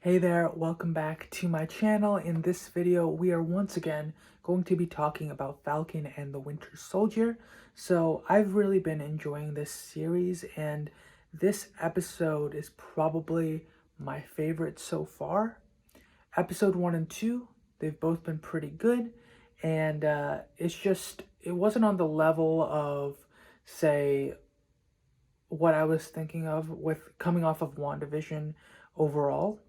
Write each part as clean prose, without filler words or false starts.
Hey there, welcome back to my channel. In this video, we are once again going to be talking about Falcon and the Winter Soldier. So I've really been enjoying this series, and this episode is probably my favorite so far. Episode 1 and 2, they've both been pretty good, and it wasn't on the level of, say, what I was thinking of with coming off of WandaVision overall.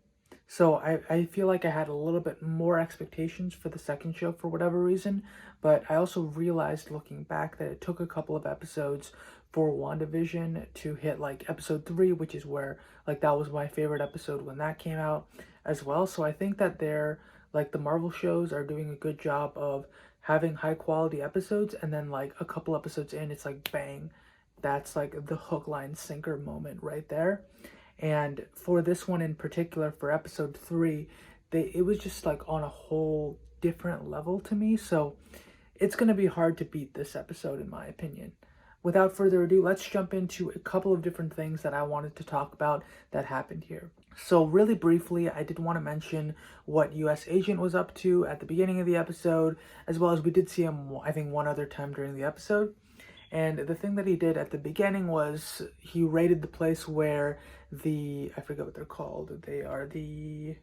So I feel like I had a little bit more expectations for the second show for whatever reason, but I also realized looking back that it took a couple of episodes for WandaVision to hit like episode 3, which is where like that was my favorite episode when that came out as well. So I think that they're like the Marvel shows are doing a good job of having high quality episodes, and then like a couple episodes in it's like bang, that's like the hook line sinker moment right there. And for this one in particular, for episode 3, it was just like on a whole different level to me. So it's going to be hard to beat this episode, in my opinion. Without further ado, let's jump into a couple of different things that I wanted to talk about that happened here. So really briefly, I did want to mention what US Agent was up to at the beginning of the episode, as well as we did see him, I think, one other time during the episode. And the thing that he did at the beginning was he raided the place where I forget what they're called. They are the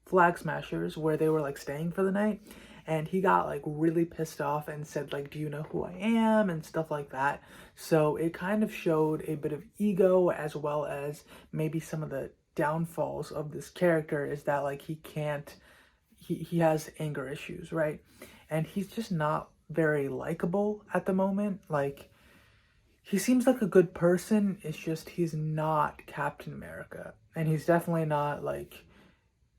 Flag Smashers, where they were like staying for the night. And he got like really pissed off and said like, do you know who I am? And stuff like that. So it kind of showed a bit of ego, as well as maybe some of the downfalls of this character is that like he has anger issues, right? And he's just not very likable at the moment. Like, he seems like a good person, it's just he's not Captain America. And he's definitely not like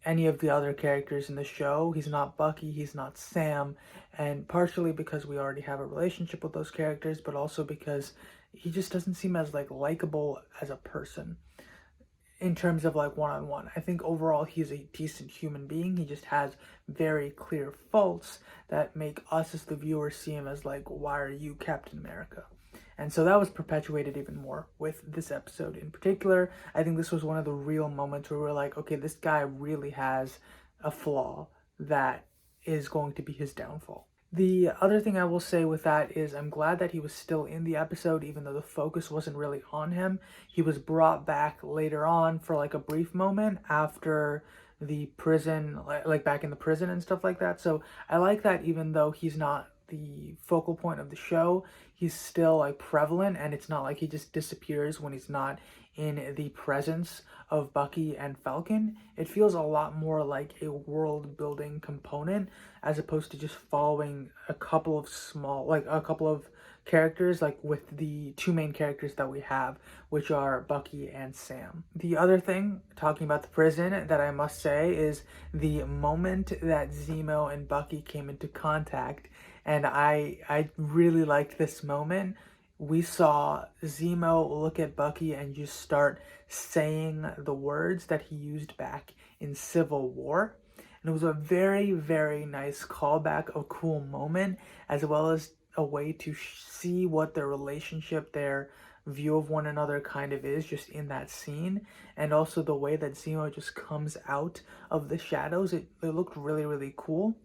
any of the other characters in the show. He's not Bucky, he's not Sam, and partially because we already have a relationship with those characters, but also because he just doesn't seem as like likable as a person in terms of like one-on-one. I think overall he's a decent human being. He just has very clear faults that make us as the viewer see him as like, why are you Captain America? And so that was perpetuated even more with this episode in particular. I think this was one of the real moments where we're like, okay, this guy really has a flaw that is going to be his downfall. The other thing I will say with that is I'm glad that he was still in the episode, even though the focus wasn't really on him. He was brought back later on for like a brief moment after the prison, like back in the prison and stuff like that. So I like that even though he's not the focal point of the show, he's still like prevalent, and it's not like he just disappears when he's not in the presence of Bucky and Falcon. It feels a lot more like a world building component as opposed to just following a couple of characters, like with the two main characters that we have, which are Bucky and Sam. The other thing, talking about the prison, that I must say is the moment that Zemo and Bucky came into contact, and I really liked this moment. We saw Zemo look at Bucky and just start saying the words that he used back in Civil War. And it was a very, very nice callback, a cool moment, as well as a way to see what their relationship, their view of one another kind of is just in that scene. And also the way that Zemo just comes out of the shadows. It looked really, really cool.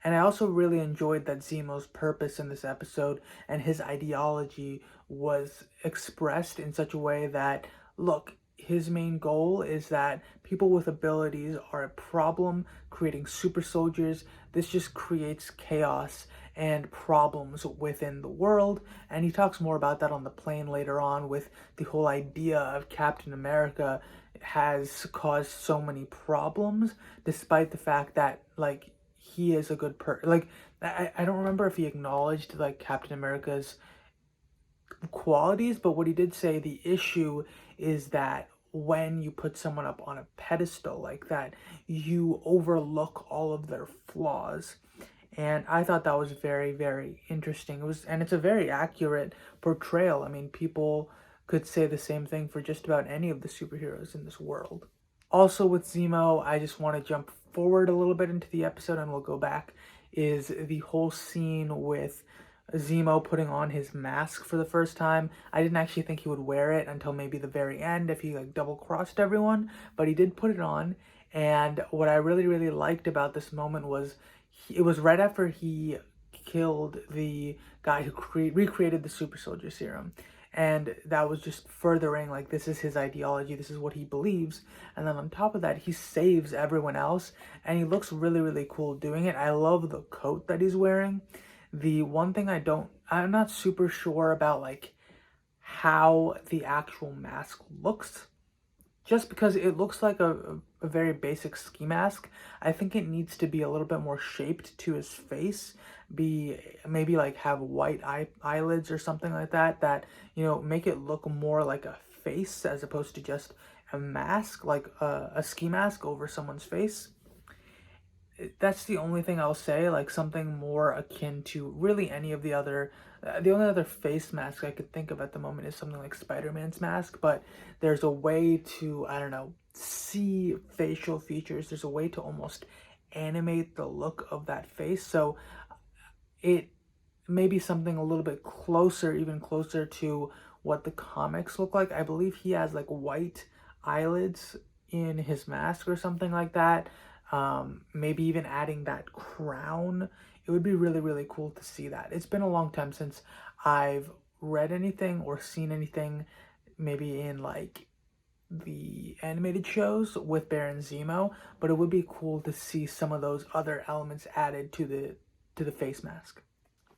And I also really enjoyed that Zemo's purpose in this episode and his ideology was expressed in such a way that, look, his main goal is that people with abilities are a problem, creating super soldiers. This just creates chaos and problems within the world. And he talks more about that on the plane later on, with the whole idea of Captain America has caused so many problems, despite the fact that, like, he is a good like I don't remember if he acknowledged like Captain America's qualities, but what he did say, the issue is that when you put someone up on a pedestal like that, you overlook all of their flaws. And I thought that was very, very interesting. And it's a very accurate portrayal. I mean, people could say the same thing for just about any of the superheroes in this world. Also with Zemo, I just want to jump forward a little bit into the episode and we'll go back, is the whole scene with Zemo putting on his mask for the first time. I didn't actually think he would wear it until maybe the very end if he like double-crossed everyone, but he did put it on, And what I really, really liked about this moment was it was right after he killed the guy who recreated the super soldier serum. And that was just furthering, like, this is his ideology, this is what he believes. And then on top of that, he saves everyone else, and he looks really, really cool doing it. I love the coat that he's wearing. The one thing I'm not super sure about, like, how the actual mask looks, just because it looks like a very basic ski mask. I think it needs to be a little bit more shaped to his face, be maybe like have white eyelids or something like that, that, you know, make it look more like a face as opposed to just a mask, like a ski mask over someone's face. That's the only thing I'll say, like something more akin to really any of the only other face mask I could think of at the moment is something like Spider-Man's mask, but there's a way to, I don't know, see facial features. There's a way to almost animate the look of that face. So it may be something a little bit closer, even closer to what the comics look like. I believe he has like white eyelids in his mask or something like that. Maybe even adding that crown. It would be really, really cool to see that. It's been a long time since I've read anything or seen anything, maybe in like the animated shows with Baron Zemo, but it would be cool to see some of those other elements added to the face mask.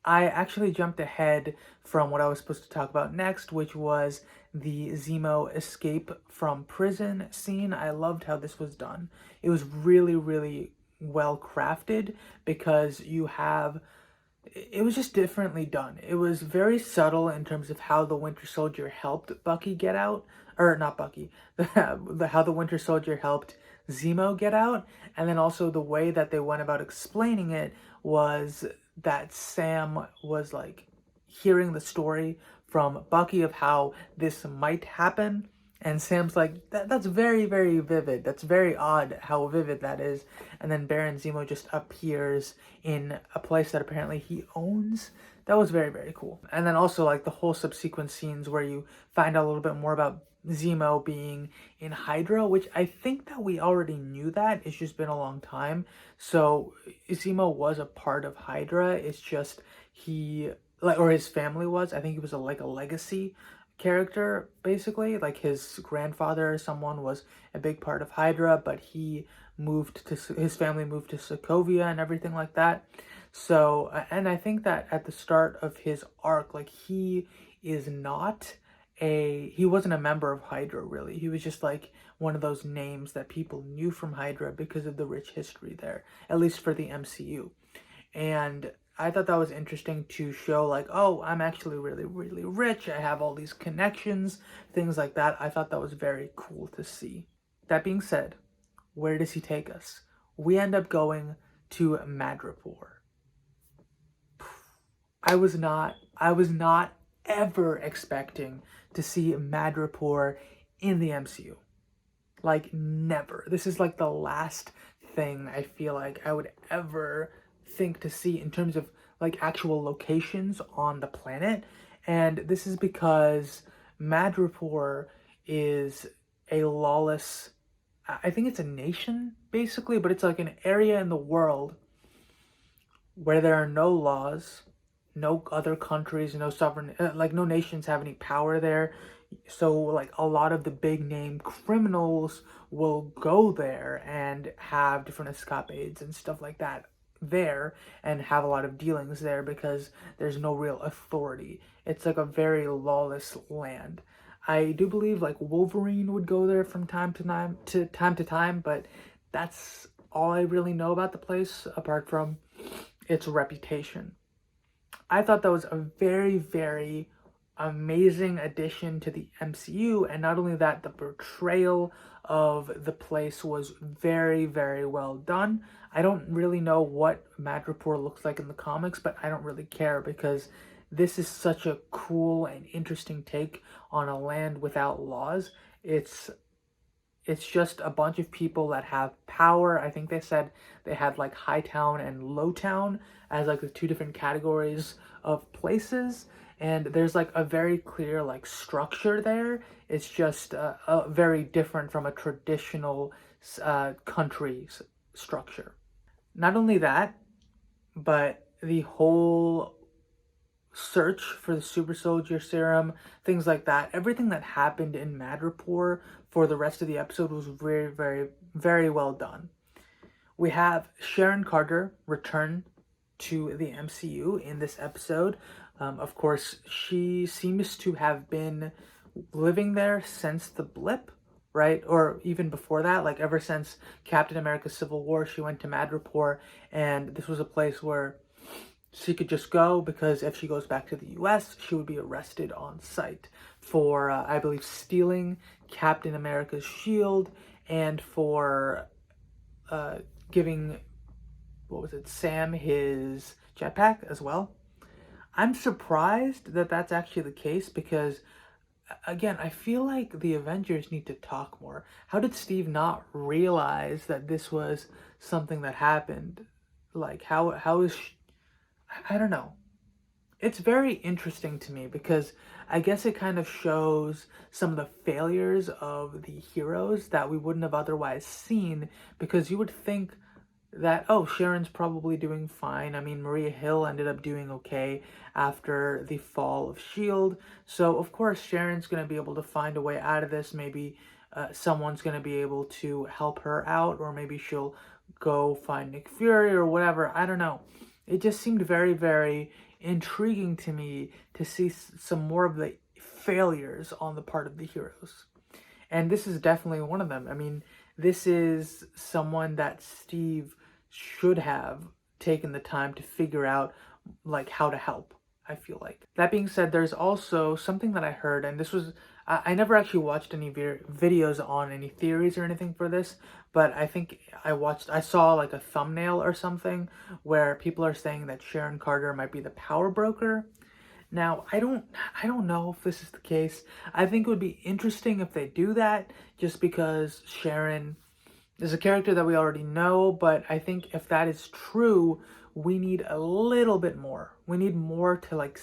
I actually jumped ahead from what I was supposed to talk about next, which was the Zemo escape from prison scene. I loved how this was done. It was really, really well crafted because it was just differently done. It was very subtle in terms of how the Winter Soldier helped Bucky get out, or not Bucky, how the Winter Soldier helped Zemo get out, and then also the way that they went about explaining it was that Sam was like hearing the story from Bucky of how this might happen, and Sam's like, that's very, very vivid. That's very odd how vivid that is. And then Baron Zemo just appears in a place that apparently he owns. That was very, very cool. And then also like the whole subsequent scenes where you find out a little bit more about Zemo being in Hydra, which I think that we already knew that. It's just been a long time. So Zemo was a part of Hydra. It's just or his family was. I think he was like a legacy character, basically. Like his grandfather or someone was a big part of Hydra, but his family moved to Sokovia and everything like that. So, and I think that at the start of his arc, like he wasn't a member of Hydra, really. He was just like one of those names that people knew from Hydra because of the rich history there, at least for the MCU. And I thought that was interesting to show, like, oh, I'm actually really, really rich. I have all these connections, things like that. I thought that was very cool to see. That being said, where does he take us? We end up going to Madripoor. I was not ever expecting to see Madripoor in the MCU. Like, never. This is like the last thing I feel like I would ever think to see in terms of like actual locations on the planet. And this is because Madripoor is a lawless, I think it's a nation basically, but it's like an area in the world where there are no laws, no other countries, no sovereign, like no nations have any power there. So like a lot of the big name criminals will go there and have different escapades and stuff like that there and have a lot of dealings there because there's no real authority. It's like a very lawless land. I do believe like Wolverine would go there from time to time, but that's all I really know about the place apart from its reputation. I thought that was a very, very amazing addition to the MCU, and not only that, the portrayal of the place was very, very well done. I don't really know what Madripoor looks like in the comics, but I don't really care because this is such a cool and interesting take on a land without laws. It's just a bunch of people that have power. I think they said they had like Hightown and Lowtown as like the two different categories of places. And there's like a very clear like structure there. It's just very different from a traditional country structure. Not only that, but the whole search for the super soldier serum, things like that, everything that happened in Madripoor for the rest of the episode was very, very, very well done. We have Sharon Carter return to the MCU in this episode. Of course, she seems to have been living there since the blip, right? Or even before that, like ever since Captain America Civil War, she went to Madripoor, and this was a place where she could just go, because if she goes back to the US, she would be arrested on sight for, I believe, stealing Captain America's shield and for giving, what was it, Sam his jetpack as well. I'm surprised that that's actually the case because, again, I feel like the Avengers need to talk more. How did Steve not realize that this was something that happened? Like, how is I don't know. It's very interesting to me because I guess it kind of shows some of the failures of the heroes that we wouldn't have otherwise seen, because you would think that, oh, Sharon's probably doing fine. I mean, Maria Hill ended up doing okay after the fall of S.H.I.E.L.D. So, of course, Sharon's going to be able to find a way out of this. Maybe someone's going to be able to help her out, or maybe she'll go find Nick Fury or whatever. I don't know. It just seemed very, very intriguing to me to see some more of the failures on the part of the heroes. And this is definitely one of them. I mean, this is someone that Steve should have taken the time to figure out, like, how to help, I feel like. That being said, there's also something that I heard, and this was, I never actually watched any videos on any theories or anything for this, but I think I saw like a thumbnail or something where people are saying that Sharon Carter might be the power broker. Now, I don't know if this is the case. I think it would be interesting if they do that, just because Sharon is a character that we already know, but I think if that is true, we need a little bit more. We need more to like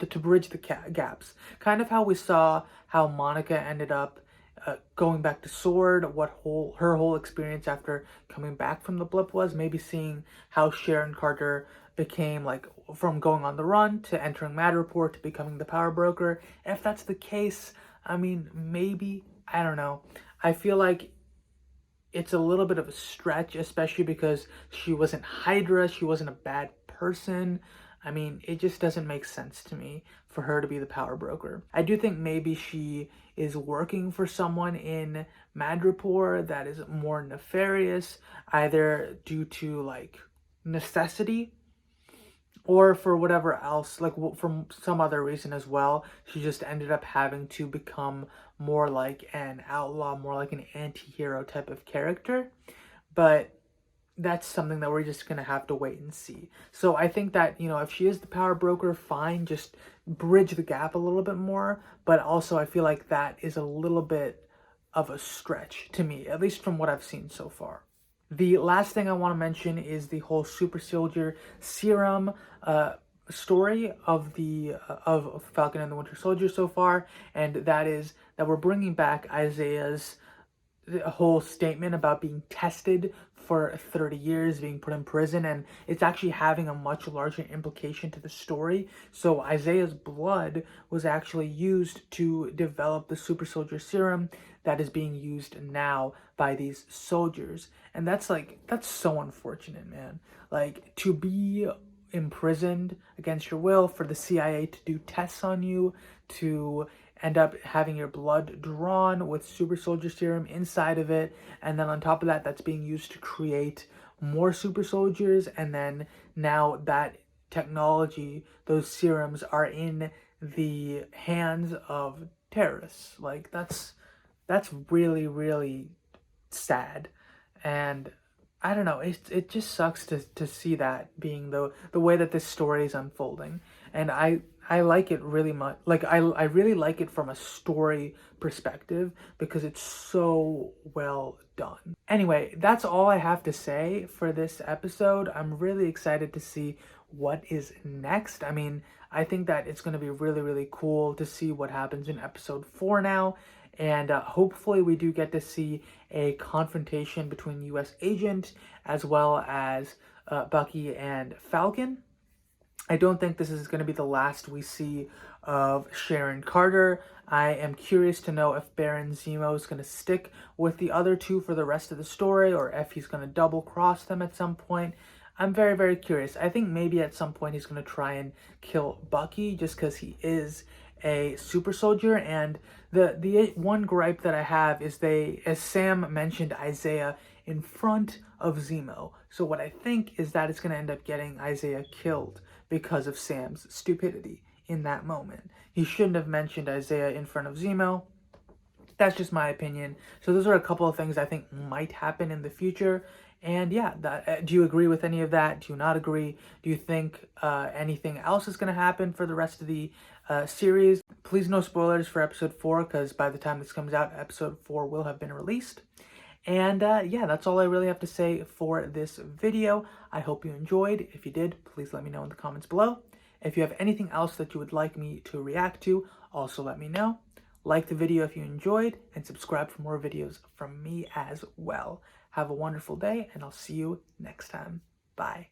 to bridge the gaps. Kind of how we saw how Monica ended up going back to S.W.O.R.D, what her whole experience after coming back from the blip was, maybe seeing how Sharon Carter became, like, from going on the run to entering Madripoor to becoming the power broker. If that's the case, I mean, maybe, I don't know. I feel like it's a little bit of a stretch, especially because she wasn't Hydra, she wasn't a bad person. I mean, it just doesn't make sense to me for her to be the power broker. I do think maybe she is working for someone in Madripoor that is more nefarious, either due to, like, necessity or for whatever else, like from some other reason as well. She just ended up having to become more like an outlaw, more like an anti-hero type of character. But that's something that we're just going to have to wait and see. So I think that, you know, if she is the power broker, fine, just bridge the gap a little bit more. But also I feel like that is a little bit of a stretch to me, at least from what I've seen so far. The last thing I want to mention is the whole super soldier serum story of the of Falcon and the Winter Soldier so far, and that is that we're bringing back Isaiah's whole statement about being tested for 30 years, being put in prison, and it's actually having a much larger implication to the story. So Isaiah's blood was actually used to develop the super soldier serum that is being used now by these soldiers. And that's so unfortunate, man. Like, to be imprisoned against your will, for the CIA to do tests on you, to end up having your blood drawn with super soldier serum inside of it, and then on top of that, that's being used to create more super soldiers, and then now that technology, those serums are in the hands of terrorists. Like, that's really, really sad. And I don't know, it just sucks to see that being the way that this story is unfolding. And I like it really much. Like, I really like it from a story perspective because it's so well done. Anyway, that's all I have to say for this episode. I'm really excited to see what is next. I mean, I think that it's going to be really, really cool to see what happens in episode 4 now. and hopefully we do get to see a confrontation between U.S. Agent as well as Bucky and Falcon. I don't think this is going to be the last we see of Sharon Carter. I am curious to know if Baron Zemo is going to stick with the other two for the rest of the story, or if he's going to double cross them at some point. I'm very, very curious. I think maybe at some point he's going to try and kill Bucky just because he is a super soldier. And the one gripe that I have is as Sam mentioned Isaiah in front of Zemo. So what I think is that it's going to end up getting Isaiah killed because of Sam's stupidity in that moment. He shouldn't have mentioned Isaiah in front of Zemo. That's just my opinion. So those are a couple of things I think might happen in the future. And yeah, do you agree with any of that? Do you not agree? Do you think anything else is going to happen for the rest of the series? Please no spoilers for episode 4, because by the time this comes out, episode 4 will have been released. And yeah, that's all I really have to say for this video. I hope you enjoyed. If you did, please let me know in the comments below. If you have anything else that you would like me to react to, also let me know. Like the video if you enjoyed, and subscribe for more videos from me as well. Have a wonderful day, and I'll see you next time. Bye.